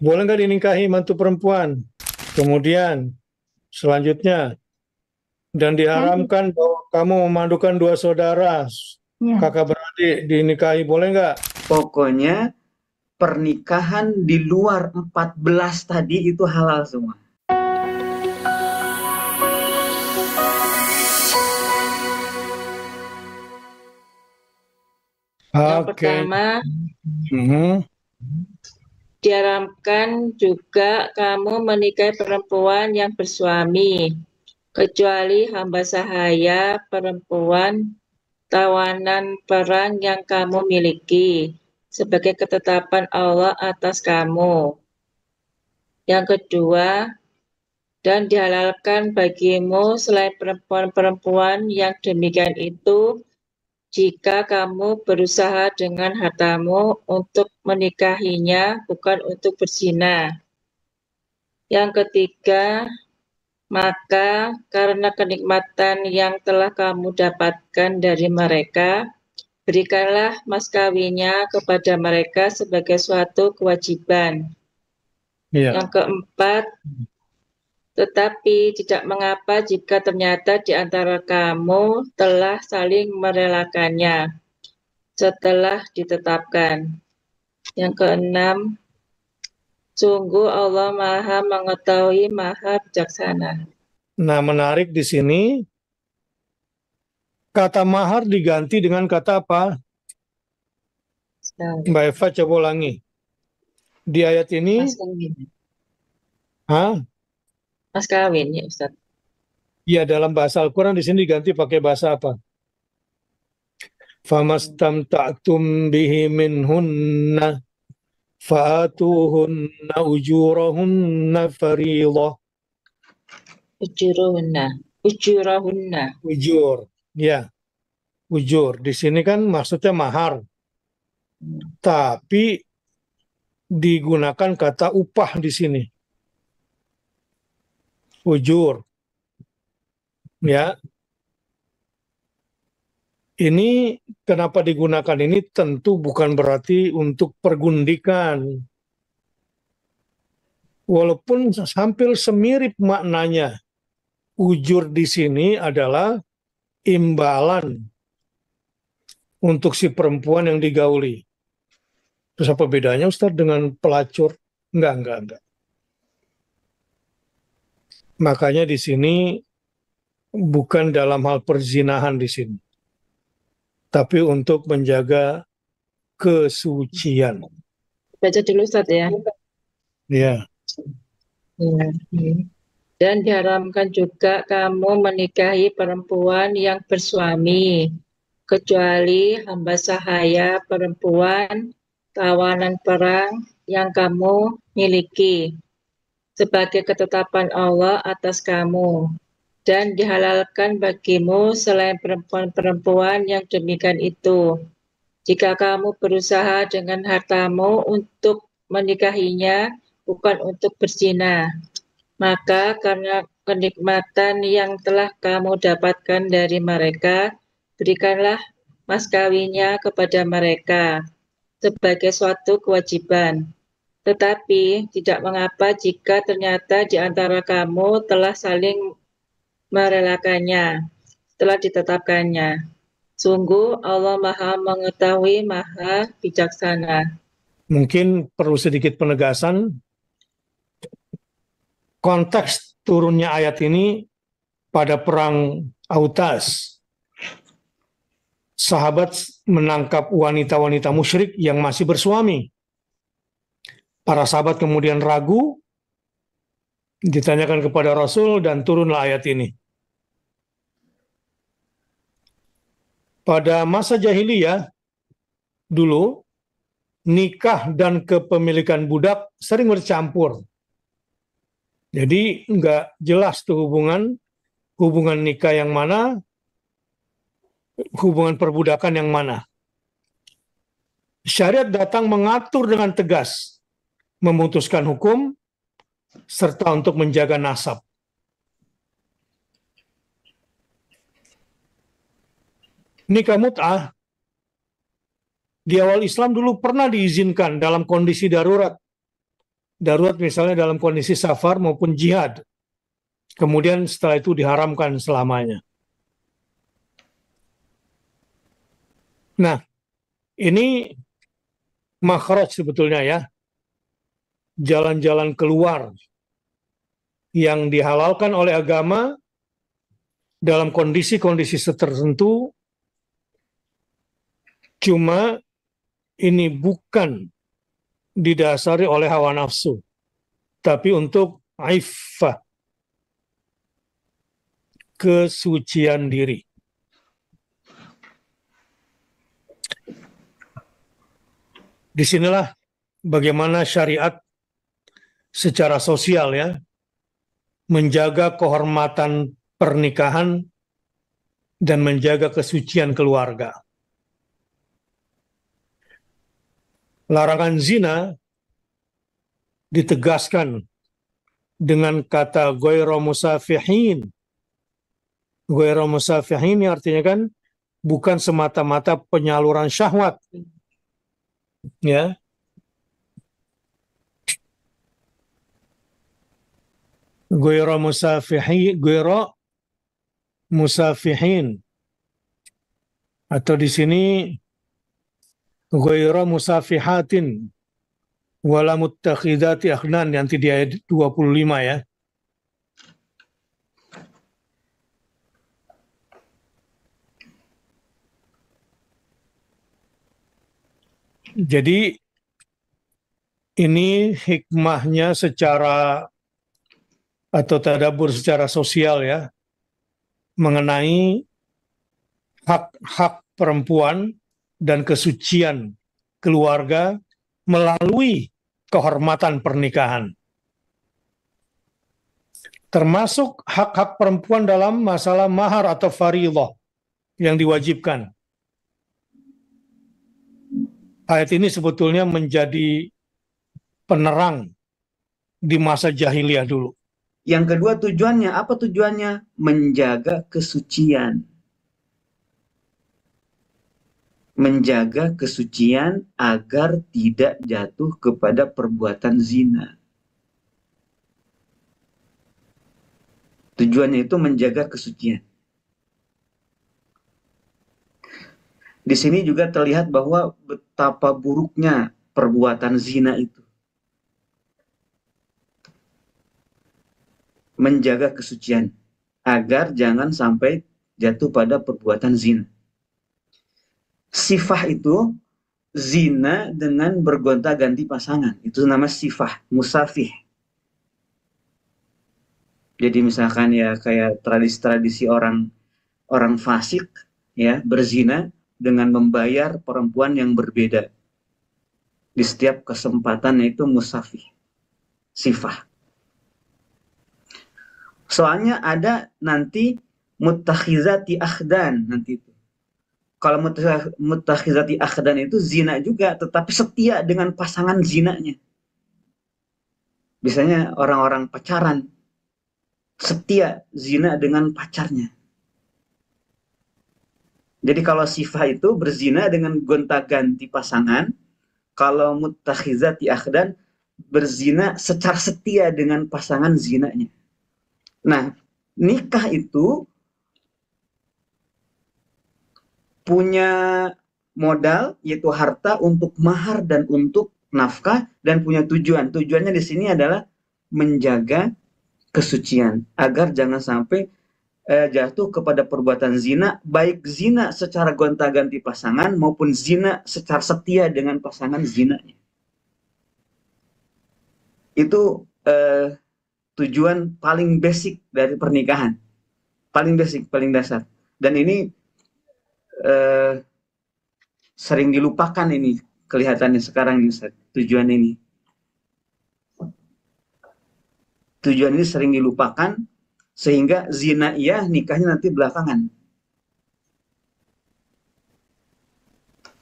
Boleh nggak dinikahi mantu perempuan? Kemudian selanjutnya, dan Kan, diharamkan bahwa kamu memadukan dua saudara, ya. kakak beradik, dinikahi, boleh nggak? Pokoknya pernikahan di luar 14 tadi itu halal semua. Yang Oke. pertama, Mhm. diharamkan juga kamu menikahi perempuan yang bersuami, kecuali hamba sahaya perempuan tawanan perang yang kamu miliki, sebagai ketetapan Allah atas kamu. Yang kedua, dan dihalalkan bagimu selain perempuan-perempuan yang demikian itu, jika kamu berusaha dengan hartamu untuk menikahinya, bukan untuk berzina. Yang ketiga, maka karena kenikmatan yang telah kamu dapatkan dari mereka, berikanlah mas kawinnya kepada mereka sebagai suatu kewajiban. Iya. Yang keempat, tetapi tidak mengapa jika ternyata di antara kamu telah saling merelakannya setelah ditetapkan. Yang keenam, sungguh Allah Maha Mengetahui, Maha Bijaksana. Nah, menarik di sini kata mahar diganti dengan kata apa? Mbak Eva coba ulangi. Di ayat ini, Mas kawin. Mas kawin ya Ustaz. ya dalam bahasa Al-Quran di sini diganti pakai bahasa apa? Famastamta'tum bihi minhunna fa'atuhunna ujurahunna fariḍah. Ujurahunna. Ujurahunna. Ujur. Ya, ujur. Di sini kan maksudnya mahar, tapi digunakan kata upah di sini. Ujur. Ya, ini kenapa digunakan ini tentu bukan berarti untuk pergundikan. Walaupun hampir semirip maknanya, ujur di sini adalah imbalan untuk si perempuan yang digauli. Terus apa bedanya Ustaz dengan pelacur? Enggak. Makanya di sini bukan dalam hal perzinahan di sini, tapi untuk menjaga kesucian. Baca dulu Ustaz ya. Ya. Ya. Dan diharamkan juga kamu menikahi perempuan yang bersuami, kecuali hamba sahaya perempuan tawanan perang yang kamu miliki, sebagai ketetapan Allah atas kamu. Dan dihalalkan bagimu selain perempuan-perempuan yang demikian itu, jika kamu berusaha dengan hartamu untuk menikahinya, bukan untuk berzina. Maka karena kenikmatan yang telah kamu dapatkan dari mereka, berikanlah mas kawinnya kepada mereka sebagai suatu kewajiban. Tetapi tidak mengapa jika ternyata di antara kamu telah saling merelakannya setelah ditetapkannya. Sungguh Allah Maha Mengetahui, Maha Bijaksana. Mungkin perlu sedikit penegasan, konteks turunnya ayat ini pada perang Autas. Sahabat menangkap wanita-wanita musyrik yang masih bersuami. Para sahabat kemudian ragu, ditanyakan kepada Rasul dan turunlah ayat ini. Pada masa jahiliyah dulu, nikah dan kepemilikan budak sering bercampur. Jadi nggak jelas tuh hubungan nikah yang mana, hubungan perbudakan yang mana. Syariat datang mengatur dengan tegas, memutuskan hukum, serta untuk menjaga nasab. Nikah mut'ah di awal Islam dulu pernah diizinkan dalam kondisi darurat darurat misalnya dalam kondisi safar maupun jihad. Kemudian setelah itu diharamkan selamanya. Nah, ini makhraj sebetulnya ya. Jalan-jalan keluar yang dihalalkan oleh agama dalam kondisi-kondisi tertentu, cuma ini bukan didasari oleh hawa nafsu, tapi untuk iffah, kesucian diri. Disinilah bagaimana syariat secara sosial ya menjaga kehormatan pernikahan dan menjaga kesucian keluarga. Larangan zina ditegaskan dengan kata ghairu musafihin. Ghairu musafihin ini artinya kan bukan semata-mata penyaluran syahwat. Ya. Ghairu musafihin atau di sini ghairu musafihatin wala muttakhidati akhnan, nanti di ayat 25 ya. Jadi ini hikmahnya secara atau tadabbur secara sosial ya, mengenai hak-hak perempuan dan kesucian keluarga melalui kehormatan pernikahan. Termasuk hak-hak perempuan dalam masalah mahar atau fariidhah yang diwajibkan. Ayat ini sebetulnya menjadi penerang di masa jahiliyah dulu. Yang kedua tujuannya, apa tujuannya? Menjaga kesucian. Menjaga kesucian agar tidak jatuh kepada perbuatan zina. Tujuannya itu menjaga kesucian. Di sini juga terlihat bahwa betapa buruknya perbuatan zina itu. Menjaga kesucian agar jangan sampai jatuh pada perbuatan zina. Sifah itu zina dengan bergonta-ganti pasangan, itu nama sifah, musafih. Jadi misalkan ya kayak tradisi-tradisi orang fasik ya berzina dengan membayar perempuan yang berbeda di setiap kesempatan, yaitu musafih, sifah. Soalnya ada nanti mutakhizati akhdan nanti itu. Kalau mutakhizati akhdan itu zina juga, tetapi setia dengan pasangan zinanya. Biasanya orang-orang pacaran setia zina dengan pacarnya. Jadi kalau sifah itu berzina dengan gonta-ganti pasangan, kalau mutakhizati akhdan berzina secara setia dengan pasangan zinanya. Nah, nikah itu punya modal, yaitu harta untuk mahar dan untuk nafkah, dan punya tujuan. Tujuannya di sini adalah menjaga kesucian agar jangan sampai jatuh kepada perbuatan zina, baik zina secara gonta-ganti pasangan maupun zina secara setia dengan pasangan zinanya. Itu tujuan paling basic dari pernikahan, paling basic, paling dasar. Dan ini sering dilupakan ini, kelihatannya sekarang ini, tujuan ini. Tujuan ini sering dilupakan, sehingga zina iya, nikahnya nanti belakangan.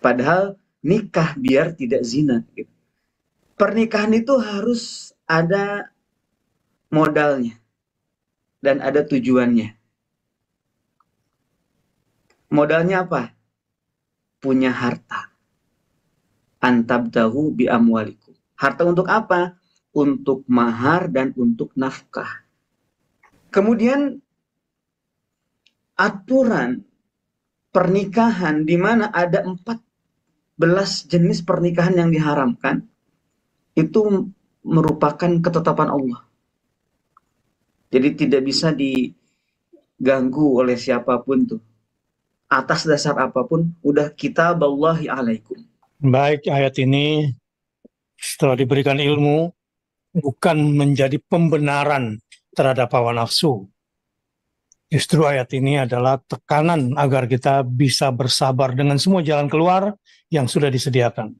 Padahal nikah biar tidak zina. Pernikahan itu harus ada modalnya dan ada tujuannya. Modalnya apa? Punya harta. Antabtahu bi amwalikum. Harta untuk apa? untuk mahar dan untuk nafkah. Kemudian aturan pernikahan di mana ada 14 jenis pernikahan yang diharamkan, itu merupakan ketetapan Allah. Jadi tidak bisa diganggu oleh siapapun tuh. Atas dasar apapun, udah kitaballahi alaikum. Baik, ayat ini setelah diberikan ilmu, bukan menjadi pembenaran terhadap hawa nafsu. Justru ayat ini adalah tekanan agar kita bisa bersabar dengan semua jalan keluar yang sudah disediakan.